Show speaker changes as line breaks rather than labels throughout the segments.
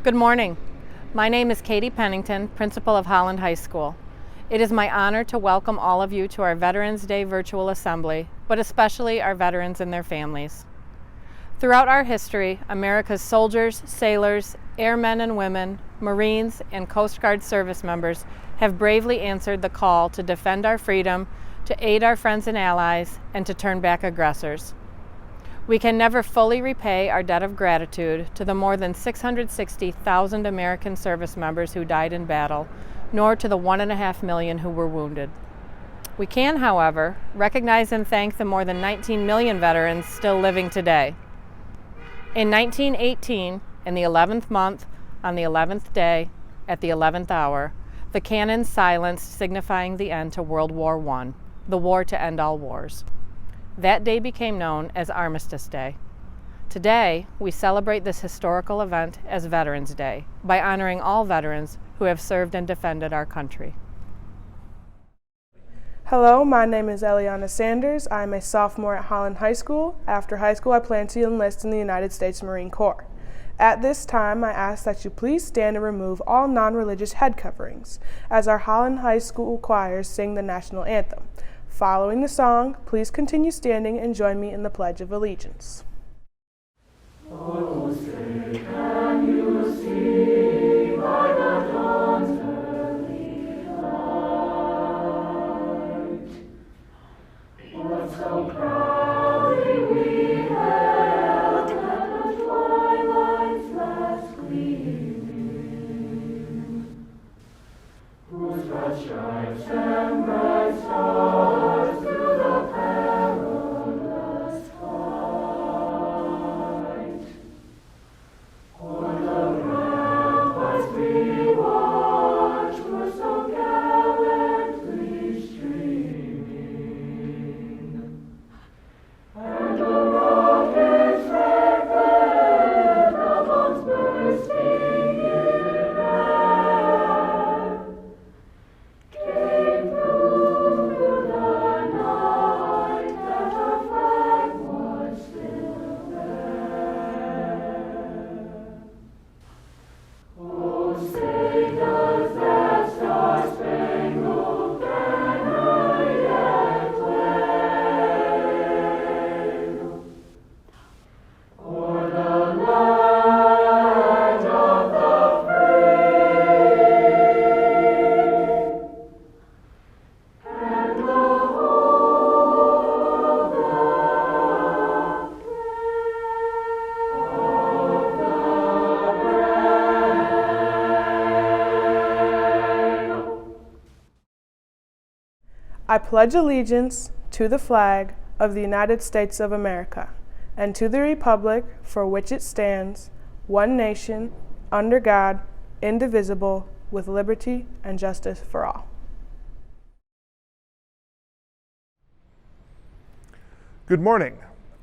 Good morning. My name is Katie Pennington, principal of Holland High School. It is my honor to welcome all of you to our Veterans Day virtual assembly, but especially our veterans and their families. Throughout our history, America's soldiers, sailors, airmen and women, Marines, and Coast Guard service members have bravely answered the call to defend our freedom, to aid our friends and allies, and to turn back aggressors. We can never fully repay our debt of gratitude to the more than 660,000 American service members who died in battle, nor to the 1.5 million who were wounded. We can, however, recognize and thank the more than 19 million veterans still living today. In 1918, in the 11th month, on the 11th day, at the 11th hour, the cannon silenced, signifying the end to World War I, the war to end all wars. That day became known as Armistice Day. Today, we celebrate this historical event as Veterans Day by honoring all veterans who have served and defended our country.
Hello, my name is Eliana Sanders. I'm a sophomore at Holland High School. After high school, I plan to enlist in the United States Marine Corps. At this time, I ask that you please stand and remove all non-religious head coverings as our Holland High School choirs sing the national anthem. Following the song, please continue standing and join me in the Pledge of Allegiance.
Oh, say, can you see by the dawn's early light what so proudly we hailed at the twilight's last gleaming, whose broad stripes and bright stars through the perilous fight o'er the ramparts we watched were so gallantly streaming, and the rocket's red glare, the bombs bursting in air, came through the night that our flag was still there. Oh, say does that star-spangled banner yet wave o'er the land of the free, and the whole black of the brave.
I pledge allegiance to the flag of the United States of America and to the republic for which it stands, one nation, under God, indivisible, with liberty and justice for all.
Good morning.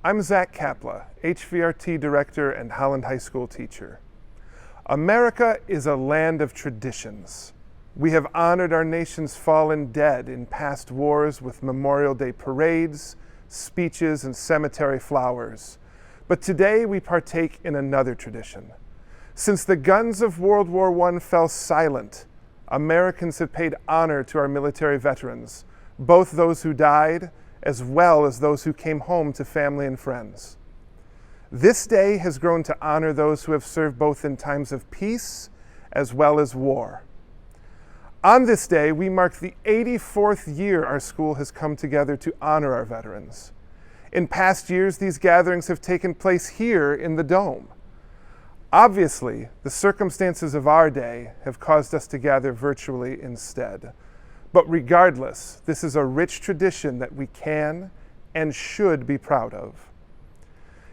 I'm Zach Kapla, HVRT Director and Holland High School teacher. America is a land of traditions. We have honored our nation's fallen dead in past wars with Memorial Day parades, speeches, and cemetery flowers. But today we partake in another tradition. Since the guns of World War I fell silent, Americans have paid honor to our military veterans, both those who died as well as those who came home to family and friends. This day has grown to honor those who have served both in times of peace as well as war. On this day, we mark the 84th year our school has come together to honor our veterans. In past years, these gatherings have taken place here in the Dome. Obviously, the circumstances of our day have caused us to gather virtually instead. But regardless, this is a rich tradition that we can and should be proud of.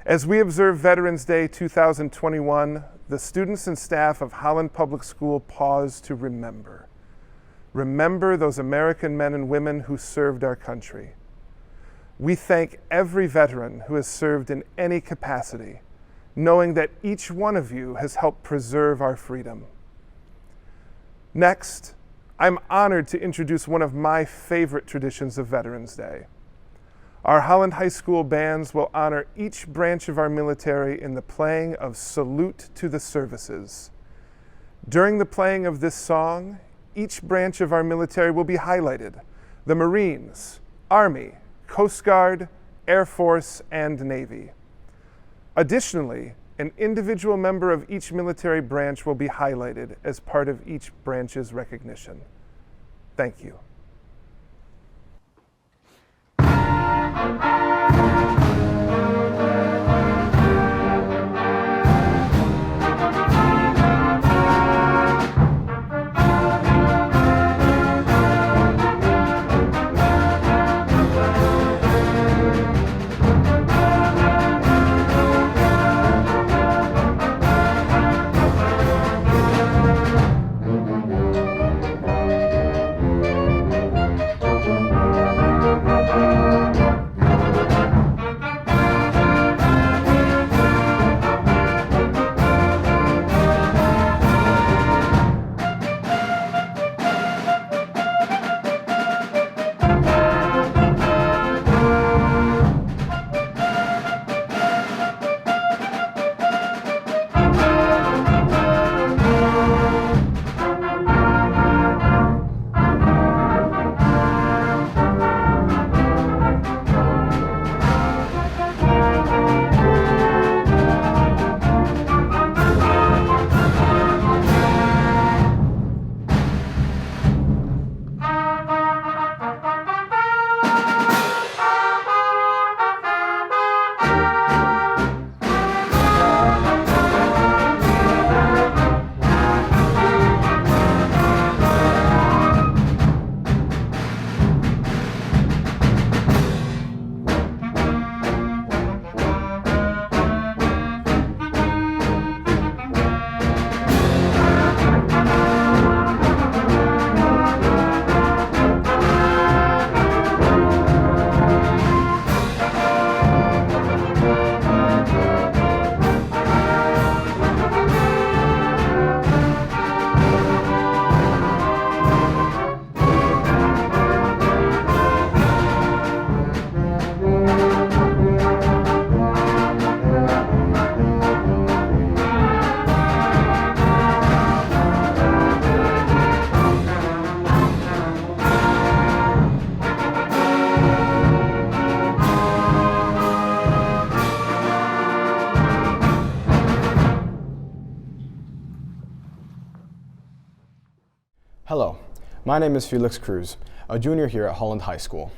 As we observe Veterans Day 2021, the students and staff of Holland Public School pause to remember. Remember those American men and women who served our country. We thank every veteran who has served in any capacity, knowing that each one of you has helped preserve our freedom. Next, I'm honored to introduce one of my favorite traditions of Veterans Day. Our Holland High School bands will honor each branch of our military in the playing of Salute to the Services. During the playing of this song, each branch of our military will be highlighted: the Marines, Army, Coast Guard, Air Force, and Navy. Additionally, an individual member of each military branch will be highlighted as part of each branch's recognition. Thank you.
Hello, my name is Felix Cruz, a junior here at Holland High School.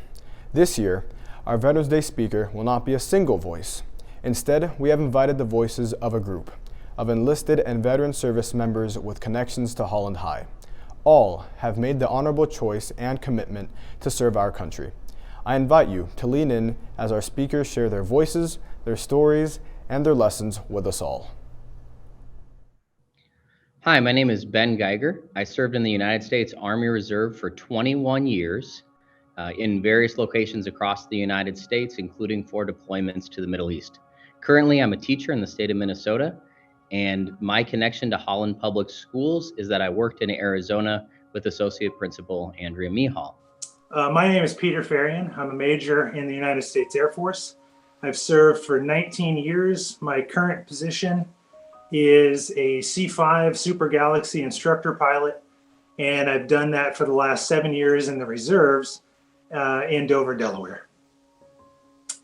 This year, our Veterans Day speaker will not be a single voice. Instead, we have invited the voices of a group of enlisted and veteran service members with connections to Holland High. All have made the honorable choice and commitment to serve our country. I invite you to lean in as our speakers share their voices, their stories, and their lessons with us all.
Hi, my name is Ben Geiger. I served in the United States Army Reserve for 21 years in various locations across the United States, including 4 deployments to the Middle East. Currently, I'm a teacher in the state of Minnesota, and my connection to Holland Public Schools is that I worked in Arizona with Associate Principal Andrea Mihal.
My name is Peter Farian. I'm a major in the United States Air Force. I've served for 19 years. My current position is a C-5 Super Galaxy instructor pilot, and I've done that for the last 7 years in the reserves in Dover, Delaware.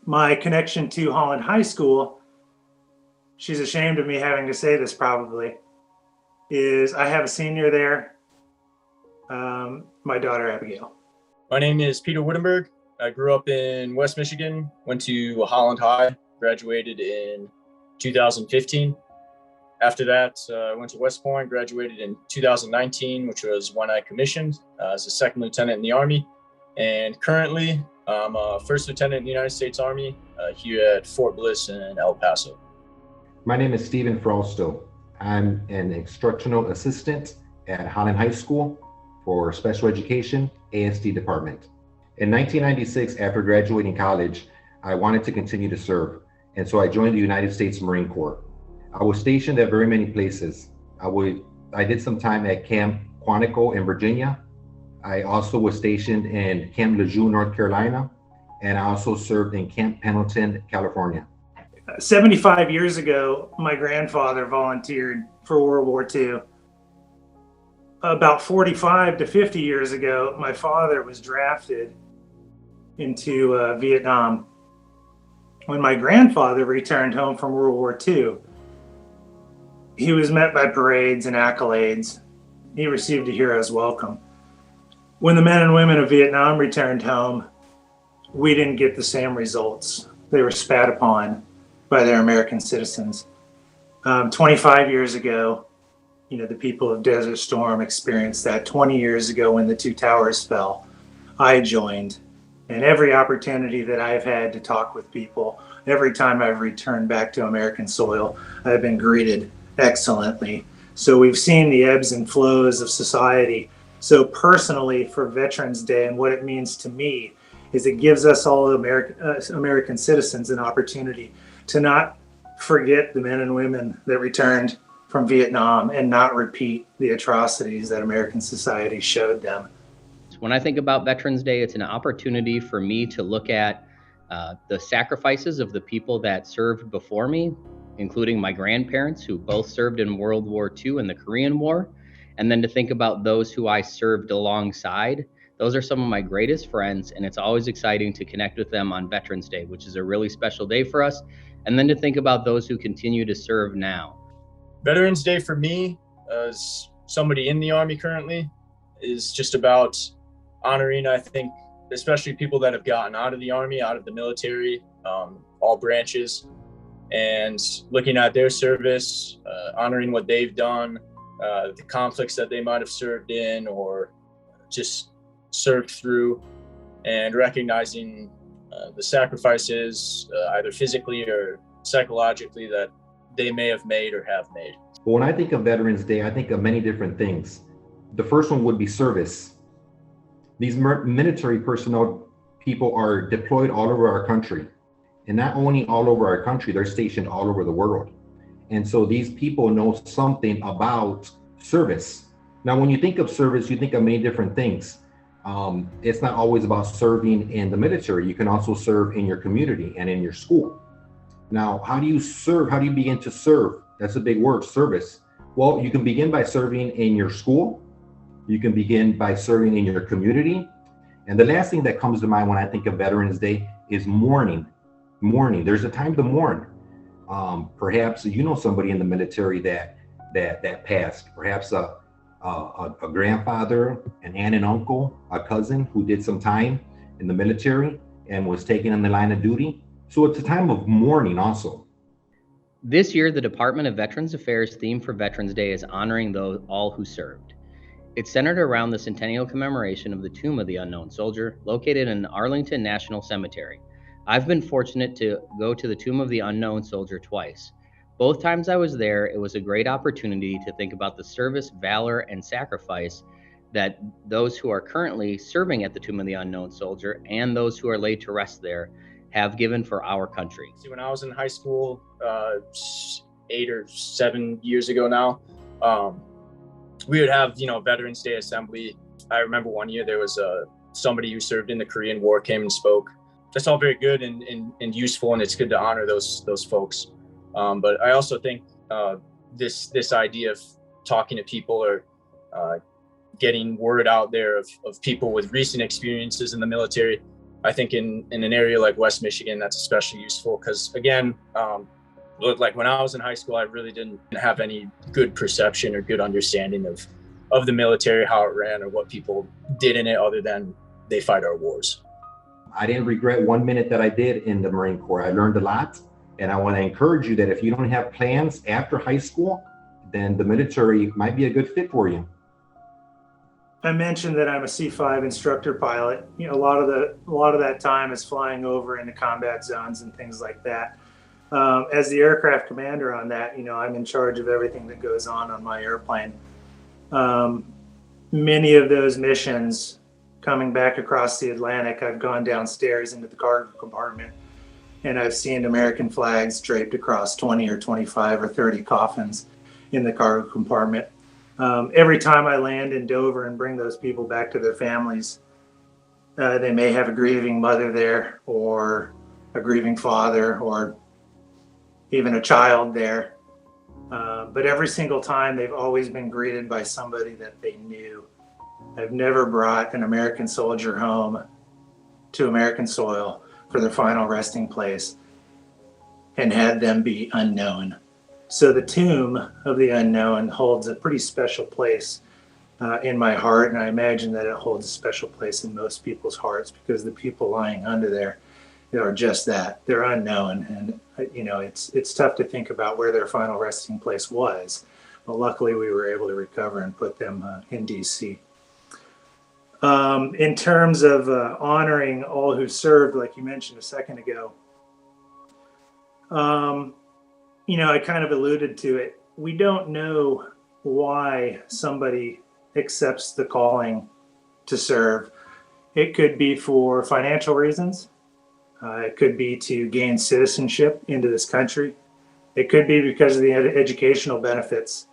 My connection to Holland High School, she's ashamed of me having to say this probably, is I have a senior there, my daughter Abigail.
My name is Peter Wittenberg. I grew up in West Michigan, went to Holland High, graduated in 2015. After that, I went to West Point, graduated in 2019, which was when I commissioned as a second lieutenant in the Army. And currently, I'm a first lieutenant in the United States Army here at Fort Bliss in El Paso.
My name is Stephen Frausto. I'm an instructional assistant at Holland High School for Special Education, ASD department. In 1996, after graduating college, I wanted to continue to serve, and so I joined the United States Marine Corps. I was stationed at very many places. I did some time at Camp Quantico in Virginia. I also was stationed in Camp Lejeune, North Carolina, and I also served in Camp Pendleton, California.
75 years ago, my grandfather volunteered for World War II. about 45 to 50 years ago, my father was drafted into Vietnam. When my grandfather returned home from World War II, he was met by parades and accolades. He received a hero's welcome. When the men and women of Vietnam returned home, we didn't get the same results. They were spat upon by their American citizens. 25 years ago, the people of Desert Storm experienced that. 20 years ago, when the two towers fell, I joined. And every opportunity that I've had to talk with people, every time I've returned back to American soil, I've been greeted excellently. So we've seen the ebbs and flows of society. So personally, for Veterans Day, and what it means to me is it gives us all American citizens an opportunity to not forget the men and women that returned from Vietnam and not repeat the atrocities that American society showed them.
When I think about Veterans Day, it's an opportunity for me to look at the sacrifices of the people that served before me, including my grandparents who both served in World War II and the Korean War, and then to think about those who I served alongside. Those are some of my greatest friends, and it's always exciting to connect with them on Veterans Day, which is a really special day for us, and then to think about those who continue to serve now.
Veterans Day for me, as somebody in the Army currently, is just about honoring, I think, especially people that have gotten out of the Army, out of the military, all branches, and looking at their service, honoring what they've done, the conflicts that they might have served in or just served through, and recognizing the sacrifices, either physically or psychologically, that they may have made or have made.
Well, when I think of Veterans Day, I think of many different things. The first one would be service. These military personnel people are deployed all over our country. And not only all over our country, they're stationed all over the world. And so these people know something about service. Now, when you think of service, you think of many different things. It's not always about serving in the military. You can also serve in your community and in your school. Now, how do you serve? How do you begin to serve? That's a big word, service. Well, you can begin by serving in your school. You can begin by serving in your community. And the last thing that comes to mind when I think of Veterans Day is mourning. Mourning. There's a time to mourn. Perhaps you know somebody in the military that passed. Perhaps a grandfather, an aunt and uncle, a cousin who did some time in the military and was taken in the line of duty. So it's a time of mourning also.
This year, the Department of Veterans Affairs theme for Veterans Day is honoring those all who served. It's centered around the centennial commemoration of the Tomb of the Unknown Soldier, located in Arlington National Cemetery. I've been fortunate to go to the Tomb of the Unknown Soldier twice. Both times I was there, it was a great opportunity to think about the service, valor, and sacrifice that those who are currently serving at the Tomb of the Unknown Soldier and those who are laid to rest there have given for our country.
When I was in high school, 8 or 7 years ago now, we would have, Veterans Day assembly. I remember one year there was somebody who served in the Korean War came and spoke. That's all very good and useful, and it's good to honor those folks. But I also think this idea of talking to people or getting word out there of people with recent experiences in the military, I think in an area like West Michigan, that's especially useful because, again, like when I was in high school, I really didn't have any good perception or good understanding of the military, how it ran, or what people did in it other than they fight our wars.
I didn't regret 1 minute that I did in the Marine Corps. I learned a lot. And I want to encourage you that if you don't have plans after high school, then the military might be a good fit for you.
I mentioned that I'm a C5 instructor pilot. A lot of that time is flying over into combat zones and things like that. As the aircraft commander on that, I'm in charge of everything that goes on my airplane. Many of those missions coming back across the Atlantic, I've gone downstairs into the cargo compartment and I've seen American flags draped across 20 or 25 or 30 coffins in the cargo compartment. Every time I land in Dover and bring those people back to their families, they may have a grieving mother there or a grieving father or even a child there. But every single time, they've always been greeted by somebody that they knew. I've never brought an American soldier home to American soil for their final resting place and had them be unknown. So the tomb of the unknown holds a pretty special place in my heart, and I imagine that it holds a special place in most people's hearts, because the people lying under there are just that. They're unknown, and it's tough to think about where their final resting place was, but luckily we were able to recover and put them in DC. In terms of honoring all who served, like you mentioned a second ago, I kind of alluded to it. We don't know why somebody accepts the calling to serve. It could be for financial reasons. It could be to gain citizenship into this country. It could be because of the educational benefits.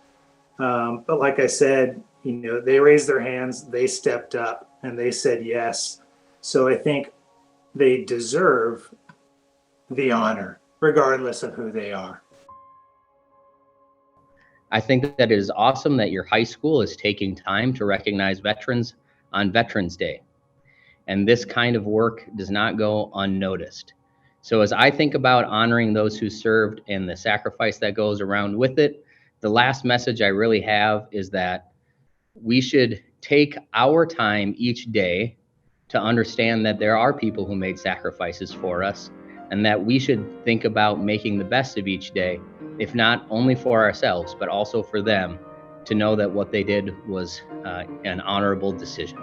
But like I said, they raised their hands, they stepped up, and they said yes. So I think they deserve the honor, regardless of who they are.
I think that it is awesome that your high school is taking time to recognize veterans on Veterans Day. And this kind of work does not go unnoticed. So as I think about honoring those who served and the sacrifice that goes around with it, the last message I really have is that we should take our time each day to understand that there are people who made sacrifices for us, and that we should think about making the best of each day, if not only for ourselves, but also for them, to know that what they did was an honorable decision.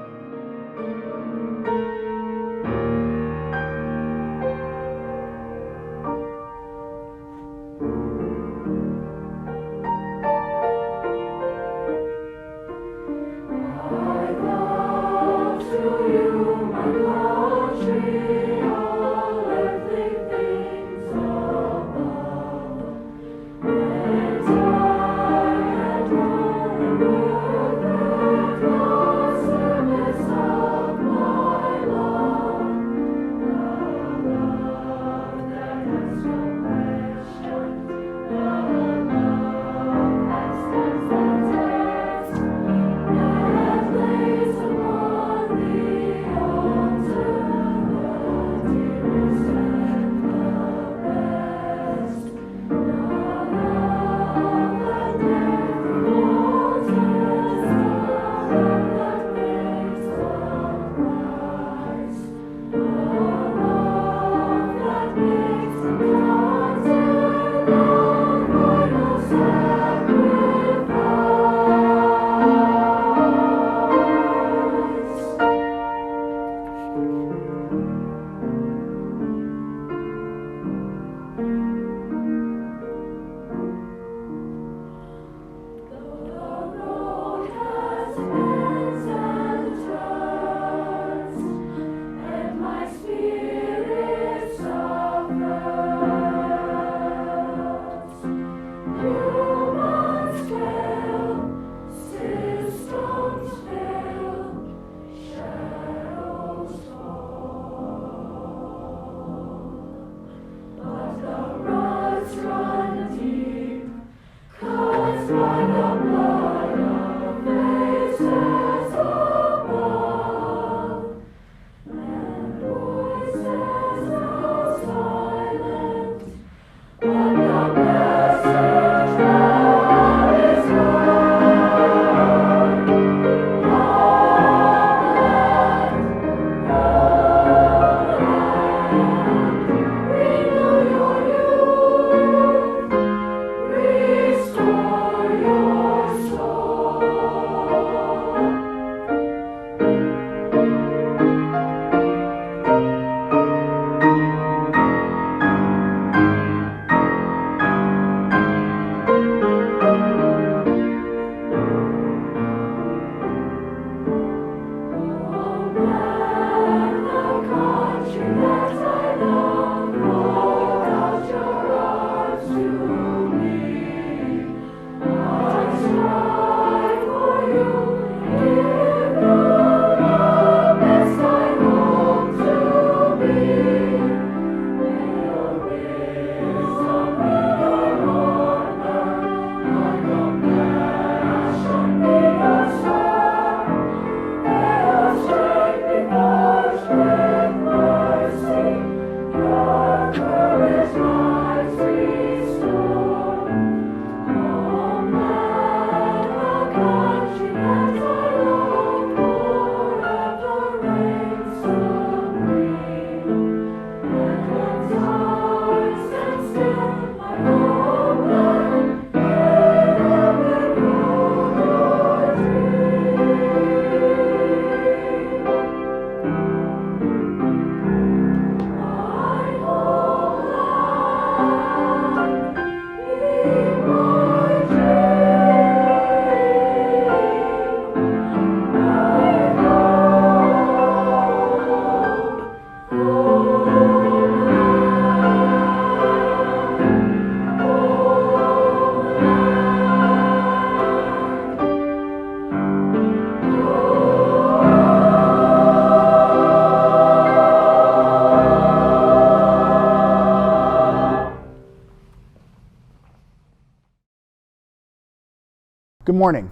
morning.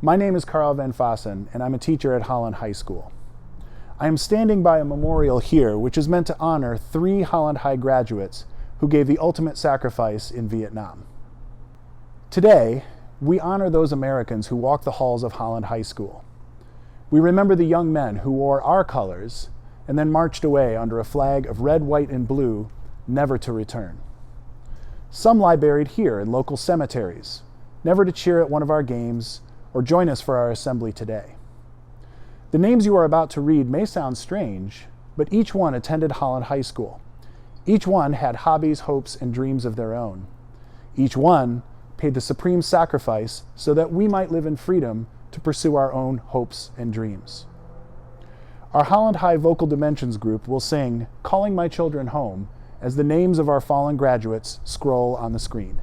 My name is Carl Van Fossen, and I'm a teacher at Holland High School. I am standing by a memorial here which is meant to honor 3 Holland High graduates who gave the ultimate sacrifice in Vietnam. Today, we honor those Americans who walked the halls of Holland High School. We remember the young men who wore our colors and then marched away under a flag of red, white, and blue, never to return. Some lie buried here in local cemeteries, never to cheer at one of our games or join us for our assembly today. The names you are about to read may sound strange, but each one attended Holland High School. Each one had hobbies, hopes, and dreams of their own. Each one paid the supreme sacrifice so that we might live in freedom to pursue our own hopes and dreams. Our Holland High Vocal Dimensions group will sing "Calling My Children Home" as the names of our fallen graduates scroll on the screen.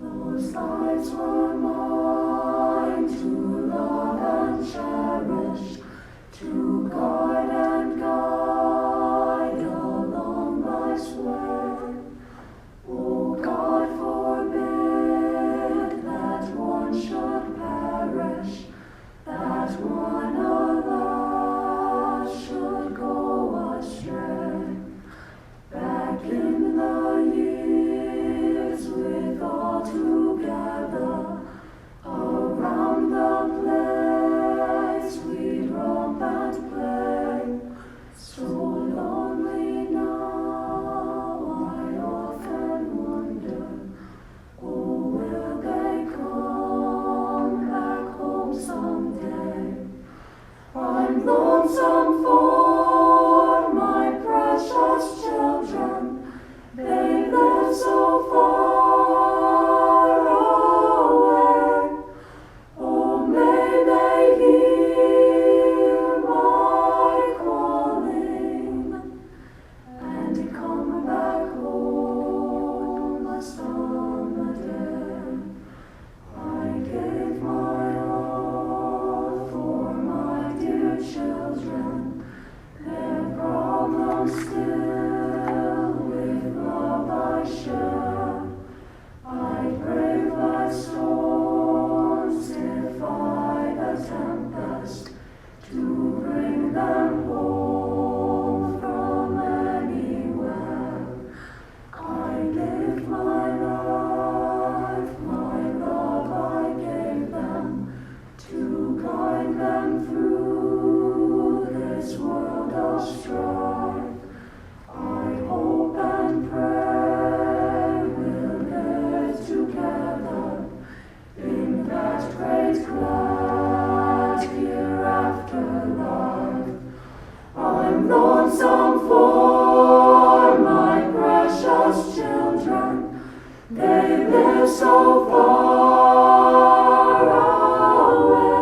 Those lives were mine to love and cherish, to guard and guide along life's way. Oh God, forbid that one should perish, that one alas should go astray. Back in the years with all together, around the place we'd romp and play. So lonely now, I often wonder, oh, will they come back home someday? I'm lonesome for my precious children, they live so far away. Oh, may they hear my calling and come back home someday. I gave my all for my dear children, their problems still with love I share. I brave life's storms, defy the tempest, to bring them home from anywhere. I gave my life, my love I gave them, to guide them through this world of strife. I hope and pray we'll live together in that great glad hereafter life. I'm lonesome for my precious children, they live so far away.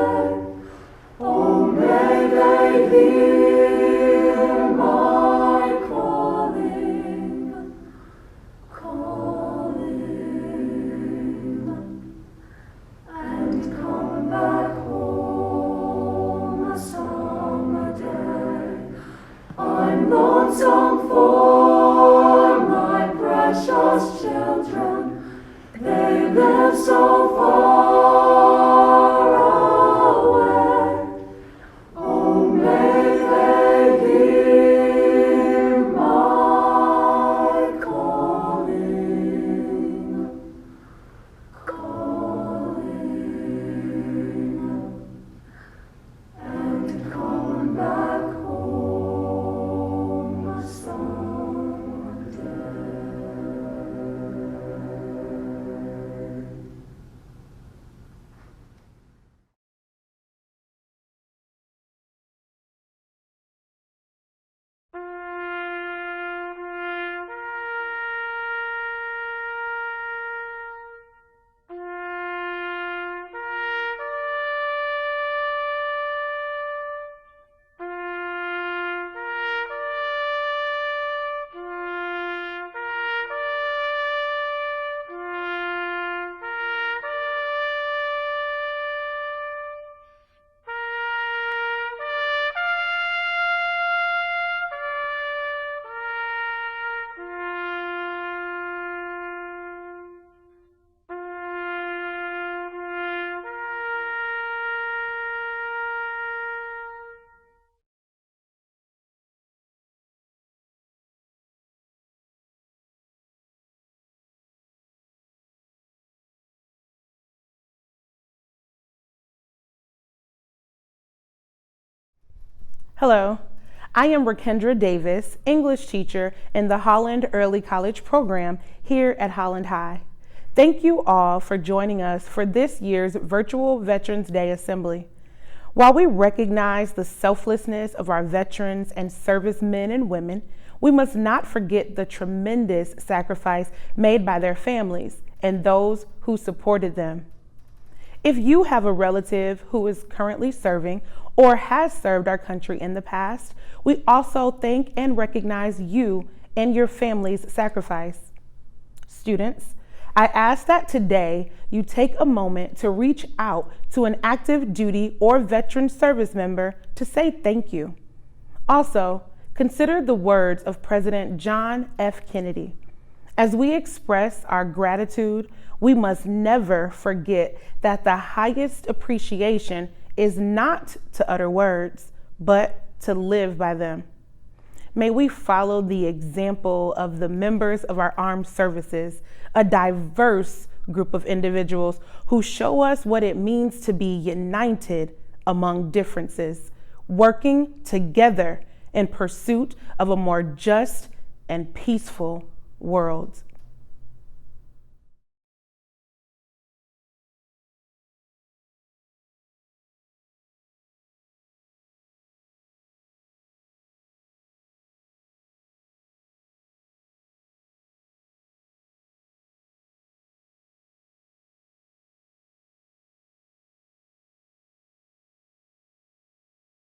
Oh, may they hear my calling, and come back home someday. I'm lonesome for my precious children, they live so far away. Oh, may they hear my calling, and come back home someday.
Hello, I am Rakendra Davis, English teacher in the Holland Early College program here at Holland High. Thank you all for joining us for this year's virtual Veterans Day Assembly. While we recognize the selflessness of our veterans and servicemen and women, we must not forget the tremendous sacrifice made by their families and those who supported them. If you have a relative who is currently serving or has served our country in the past, we also thank and recognize you and your family's sacrifice. Students, I ask that today you take a moment to reach out to an active duty or veteran service member to say thank you. Also, consider the words of President John F. Kennedy. As we express our gratitude, we must never forget that the highest appreciation is not to utter words, but to live by them. May we follow the example of the members of our armed services, a diverse group of individuals who show us what it means to be united among differences, working together in pursuit of a more just and peaceful world.